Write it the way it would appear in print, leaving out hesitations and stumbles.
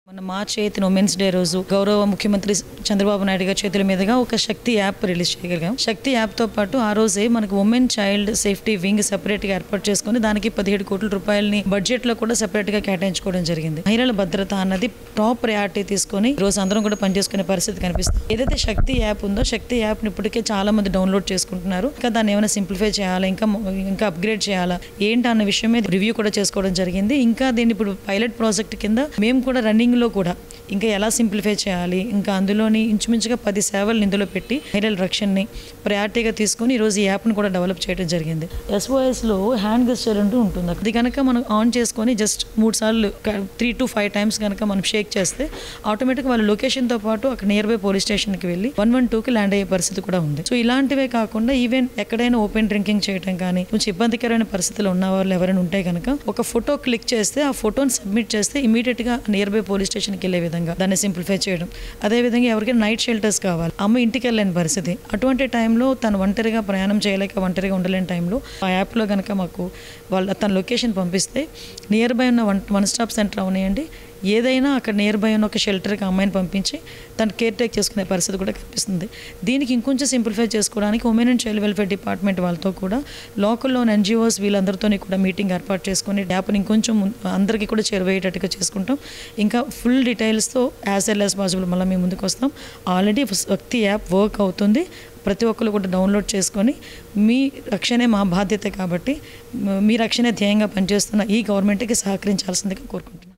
మన March 8 women's day రోజు గౌరవ ముఖ్యమంత్రి చంద్రబాబు నాయుడు గారి చేతుల మీదుగా ఒక శక్తి యాప్ రిలీజ్ చేయగలిగాం. శక్తి యాప్తో పాటు ఆ రోజే మనకు ఉమెన్ చైల్డ్ సేఫ్టీ వింగ్ సెపరేట్గా ఏర్పాటు చేసుకుని దానికి 17 కోట్ల రూపాయలని బడ్జెట్లో కూడా సెపరేట్గా కేటాయించుకోవడం జరిగింది. మహిళల భద్రత అన్నది టాప్ ప్రయారిటీ తీసుకొని రోజు అందరం కూడా పనిచేసుకునే పరిస్థితి కనిపిస్తుంది. ఏదైతే శక్తి యాప్ ఉందో శక్తి యాప్ని ఇప్పటికే చాలా మంది డౌన్లోడ్ చేసుకుంటున్నారు. ఇంకా దాన్ని ఏమైనా సింప్లిఫై చేయాలా, ఇంకా అప్గ్రేడ్ చేయాలా ఏంటి అన్న విషయం మీద రివ్యూ కూడా చేసుకోవడం జరిగింది. ఇంకా దీన్ని ఇప్పుడు పైలట్ ప్రాజెక్ట్ కింద మేము కూడా రన్నింగ్ లో కూడా ఇంకా ఎలా సింప్లిఫై చేయాలి, ఇంకా అందులోని ఇంచుమించుగా 10 సేవలను ఇందులో పెట్టి మహిళల రక్షణని ప్రయారిటీగా తీసుకుని ఈరోజు ఈ యాప్ను కూడా డెవలప్ చేయడం జరిగింది. SOSలో హ్యాండ్ గెస్చర్ అంటూ ఉంటుంది. అది కనుక మనం ఆన్ చేసుకొని జస్ట్ 3 సార్లు 3 to 5 times కనుక మనం షేక్ చేస్తే ఆటోమేటిక్గా వాళ్ళ లొకేషన్తో పాటు అక్కడ నియర్ బై పోలీస్ స్టేషన్కి వెళ్ళి 112కి ల్యాండ్ అయ్యే పరిస్థితి కూడా ఉంది. సో ఇలాంటివే కాకుండా ఈవెన్ ఎక్కడైనా ఓపెన్ డ్రింకింగ్ చేయడం కానీ కొంచెం ఇబ్బందికరమైన పరిస్థితులు ఉన్న వాళ్ళు ఎవరైనా ఉంటే కనుక ఒక ఫోటో క్లిక్ చేస్తే ఆ ఫోటోని సబ్మిట్ చేస్తే ఇమీడియట్గా నియర్ బై పోలీస్ స్టేషన్కి వెళ్ళే విధంగా దాన్ని సింప్లిఫై చేయడం. అదేవిధంగా ఎవరికైనా నైట్ షెల్టర్స్ కావాలి, అమ్మ ఇంటికి వెళ్ళలేని పరిస్థితి, అటువంటి టైంలో తను ఒంటరిగా ప్రయాణం చేయలేక ఒంటరిగా ఉండలేని టైంలో ఆ యాప్లో కనుక మాకు తన లొకేషన్ పంపిస్తే నియర్ బై ఉన్న వన్ స్టాప్ సెంటర్ అవనియండి ఏదైనా అక్కడ నియర్ బై ఉన్న ఒక షెల్టర్కి అమ్మాయిని పంపించి తను కేర్ టేక్ చేసుకునే పరిస్థితి కూడా కనిపిస్తుంది. దీనికి ఇంకొంచెం సింప్లిఫై చేసుకోవడానికి women and child welfare department వాళ్ళతో కూడా లోకల్లోని NGOs వీళ్ళందరితో కూడా మీటింగ్ ఏర్పాటు చేసుకుని యాప్ని ఇంకొంచెం అందరికీ కూడా చేరువయ్యేటట్టుగా చేసుకుంటాం. ఇంకా ఫుల్ డీటెయిల్స్తో యాజ్ ఎల్ యాజ్ పాసిబుల్ మళ్ళీ మేము ముందుకు వస్తాం. ఆల్రెడీ శక్తి యాప్ వర్క్ అవుతుంది. ప్రతి ఒక్కరు కూడా డౌన్లోడ్ చేసుకొని మీ రక్షణే మా బాధ్యత కాబట్టి మీ రక్షణే ధ్యేయంగా పనిచేస్తున్న ఈ గవర్నమెంట్కి సహకరించాల్సిందిగా కోరుకుంటున్నాను.